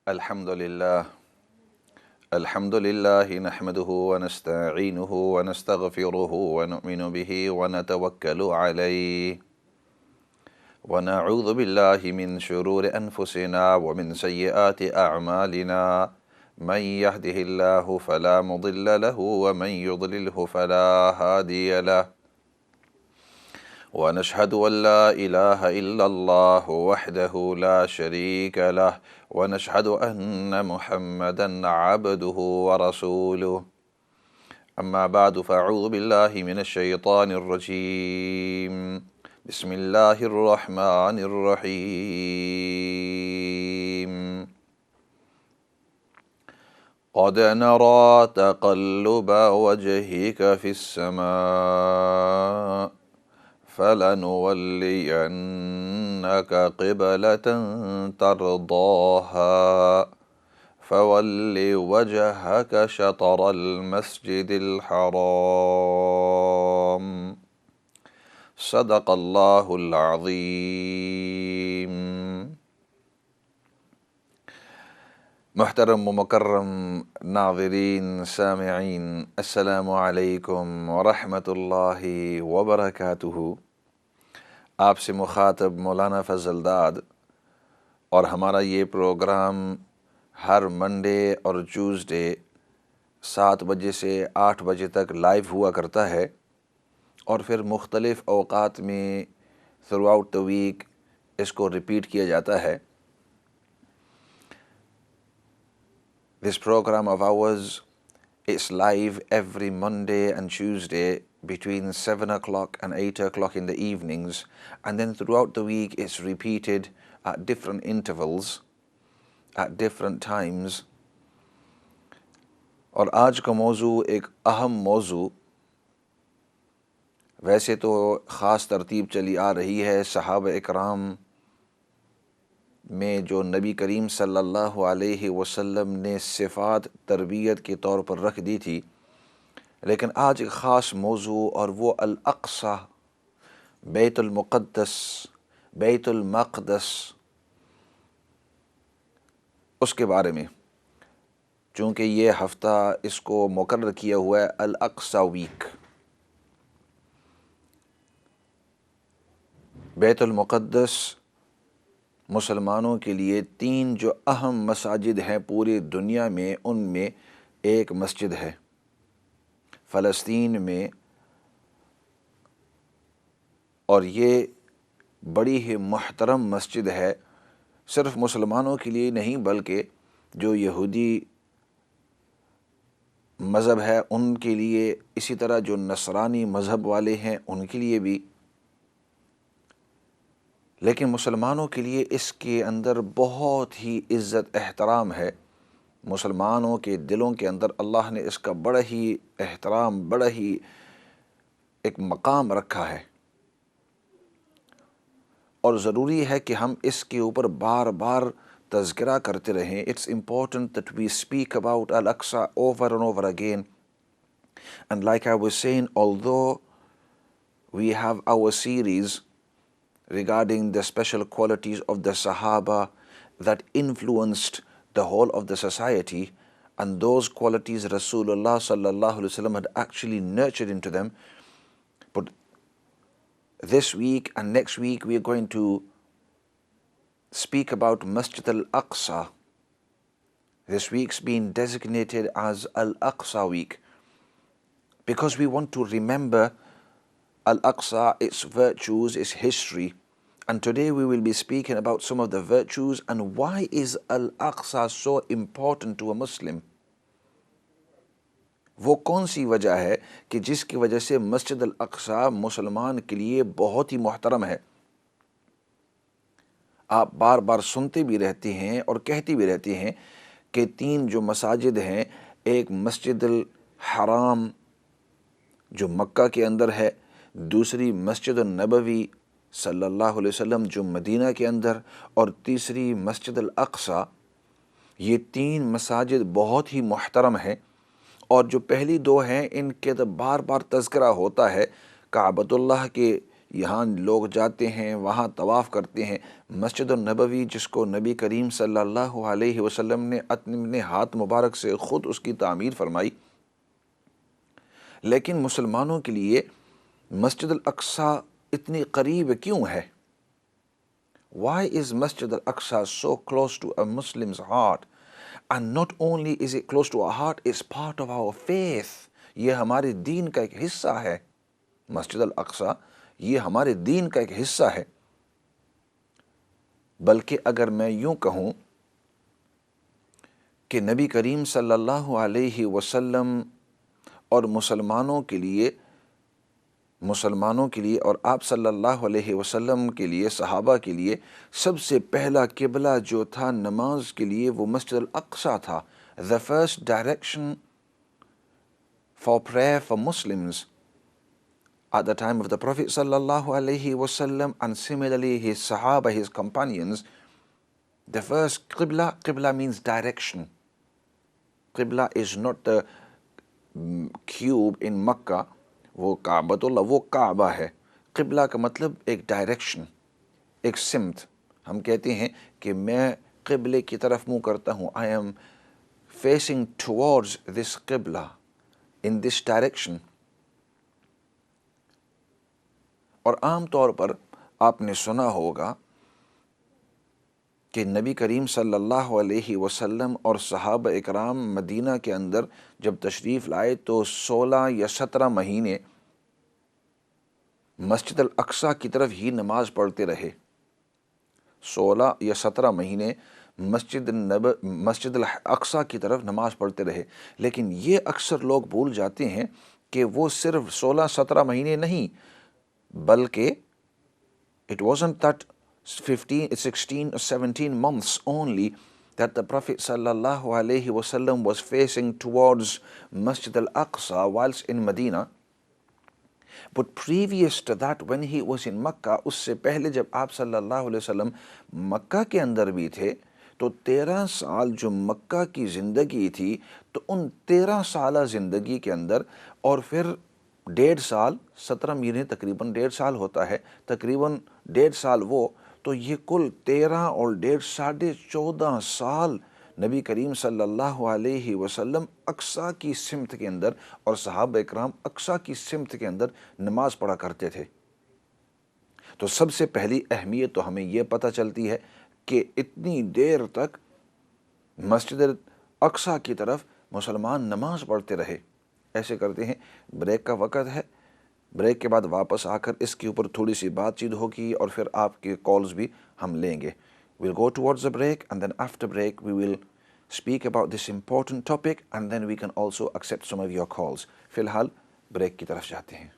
अल्हम्दुलिल्लाह अल्हम्दुलिल्लाहि नहमदुहु व नस्तईनुहु व नस्तगफिरुहु व नुमिनु बिही व नतवक्कलु अलैहि व नऊज़ु बिल्लाहि मिन शुरूरि अनफुसिना व मिन सय्यिआति अअमालिना मन यहदिहिल्लाहु फला मुदिल्ल लहु व मन युद्लिलहु फला हादिय लहु वनशहदु अल्ला इलाहा इल्लल्लाह वहदहु ला शरीक लह वनशहदु अन्न मुहम्मदन अब्दुहु व रसूलुहु अम्मा बाद फ़अऊज़ु बिल्लाहि मिनश शैतानिर रजीम बिस्मिल्लाहिर रहमानिर रहीम क़द नरा तक़ल्लुब वजहिक फ़िस्समा फ़लनुवल्लियन्नक क़िबलतन तर्दाहा फ़वल्लि वजहक शतरल मस्जिदिल हराम सदक़ल्लाहुल अज़ीम। मुहतरम व मुकर्रम नाज़रीन सामिईन, अस्सलामु अलैकुम व रहमतुल्लाहि व बरकातुहू। आपसे मुखातब मौलाना फ़ज़लदाद और हमारा ये प्रोग्राम हर मंडे और ट्यूसडे 7 बजे से 8 बजे तक लाइव हुआ करता है और फिर मुख्तलिफ़ औक़ात में थ्रू आउट द वीक इसको रिपीट किया जाता है। This program of ours is live every Monday and Tuesday between 7 o'clock and 8 o'clock in the evenings, and then throughout the week it's repeated at different intervals, at different times. और आज का मौजू एक अहम मौजू, वैसे तो ख़ास तरतीब चली आ रही है सहाबा इकराम में जो नबी करीम सल्लल्लाहु अलैहि वसल्लम ने सिफ़ात तरबियत के तौर पर रख दी थी, लेकिन आज एक ख़ास मौजू और वो अल अक़सा, बैतुल मुक़द्दस, बैतुल मक़दस, उसके बारे में। चूँकि ये हफ़्ता इसको मुकर्रर किया हुआ है अल अक़सा वीक। बैतुल मुक़द्दस मुसलमानों के लिए 3 जो अहम मसाजिद हैं पूरी दुनिया में, उनमें एक मस्जिद है फ़लस्तीन में, और ये बड़ी ही मुहतरम मस्जिद है। सिर्फ़ मुसलमानों के लिए नहीं बल्कि जो यहूदी मज़हब है उनके लिए, इसी तरह जो नसरानी मज़हब वाले हैं उनके लिए भी, लेकिन मुसलमानों के लिए इसके अंदर बहुत ही इज़्ज़त एहतराम है। मुसलमानों के दिलों के अंदर अल्लाह ने इसका बड़ा ही एहतराम, बड़ा ही एक मकाम रखा है, और ज़रूरी है कि हम इसके ऊपर बार बार तज़किरा करते रहें। It's important that we speak about Al Aqsa over and over again. And like I was saying, although we have our series regarding the special qualities of the Sahaba that influenced the whole of the society, and those qualities Rasulullah sallallahu alaihi wasallam had actually nurtured into them. But this week and next week we are going to speak about Masjid al-Aqsa. This week's been designated as Al-Aqsa week because we want to remember Al-Aqsa, its virtues, its history. And today we will be speaking about some of the virtues and why is Al-Aqsa so important to a Muslim. वो कौन सी वजह है कि जिसकी वजह से मस्जिद अल-अक़सा मुसलमान के लिए बहुत ही मुहतरम है। आप बार बार सुनते भी रहते हैं और कहते भी रहते हैं कि 3 जो मसाजिद हैं, एक मस्जिद अल हराम जो मक्का के अंदर है, दूसरी मस्जिद नबवी सल्लल्लाहु अलैहि वसल्लम जो मदीना के अंदर, और तीसरी मस्जिद अल-अक़सा। ये 3 मसाजिद बहुत ही मुहतरम हैं, और जो पहली 2 हैं इनके तो बार बार तज़किरा होता है। काबतुल्लाह के यहाँ लोग जाते हैं, वहाँ तवाफ़ करते हैं। मस्जिद नबवी जिसको नबी करीम सल्लल्लाहु अलैहि वसल्लम ने अपने हाथ मुबारक से ख़ुद उसकी तामीर फरमाई, लेकिन मुसलमानों के लिए मस्जिद अल-अक़सा इतनी करीब क्यों है? Why is Masjid al-Aqsa so close to a Muslim's heart? And not only is it close to our heart, it's part of our faith. ये हमारे दीन का एक हिस्सा है। मस्जिद अल-अक़सा ये हमारे दीन का एक हिस्सा है। बल्कि अगर मैं यूँ कहूँ कि नबी करीम सल्लल्लाहु अलैहि वसल्लम और मुसलमानों के लिए और आप सल्लल्लाहु अलैहि वसल्लम के लिए, सहाबा के लिए सबसे पहला किबला जो था नमाज के लिए वो मस्जिद अल-अक़सा था। The first direction for prayer for Muslims at the time of the Prophet sallallahu alaihi wasallam, and similarly his sahaba, his companions, the first qibla means direction. Qibla is not the cube in Makkah, वो काबतुल्लाह, वो काबा है। क़िबला का मतलब एक direction, एक सिमत। हम कहते हैं कि मैं क़िबले की तरफ मुँह करता हूँ, I am facing towards this qibla, in this direction. और आम तौर पर आपने सुना होगा कि नबी करीम सल्लल्लाहु अलैहि वसल्लम और सहाबा इकराम मदीना के अंदर जब तशरीफ़ लाए तो 16 या 17 महीने मस्जिद अल-अक़सा की तरफ ही नमाज पढ़ते रहे। 16 या 17 महीने मस्जिद अल-अक़सा की तरफ नमाज पढ़ते रहे। लेकिन ये अक्सर लोग भूल जाते हैं कि वो सिर्फ 16-17 महीने नहीं, बल्कि it wasn't that 16 or 17 months only that the Prophet sallallahu alaihi wasallam was facing towards Masjid al-Aqsa whilst in Medina. But previous to that, when he was in Makkah, उससे पहले जब आप सल्लल्लाहु अलैहि वसल्लम मक्का के अंदर भी थे तो 13 साल जो मक्का की ज़िंदगी थी, तो उन 13 साल ज़िंदगी के अंदर और फिर 1.5 साल, 17 महीने तकरीबन 1.5 साल होता है, तकरीबन 1.5 साल वो, तो ये कुल 13 और 1.5 14.5 साल नबी करीम सल्लल्लाहु अलैहि वसल्लम अक्सा की सिमत के अंदर और सहाबा इकराम अक्सा की सिमत के अंदर नमाज पढ़ा करते थे। तो सबसे पहली अहमियत तो हमें ये पता चलती है कि इतनी देर तक मस्जिद अक्सा की तरफ मुसलमान नमाज पढ़ते रहे। ऐसे करते हैं, ब्रेक का वक़्त है, ब्रेक के बाद वापस आकर इसके ऊपर थोड़ी सी बातचीत होगी और फिर आपके कॉल्स भी हम लेंगे। We'll go towards the break, and then after break we will speak about this important topic, and then we can also accept some of your calls. फिलहाल ब्रेक की तरफ जाते हैं।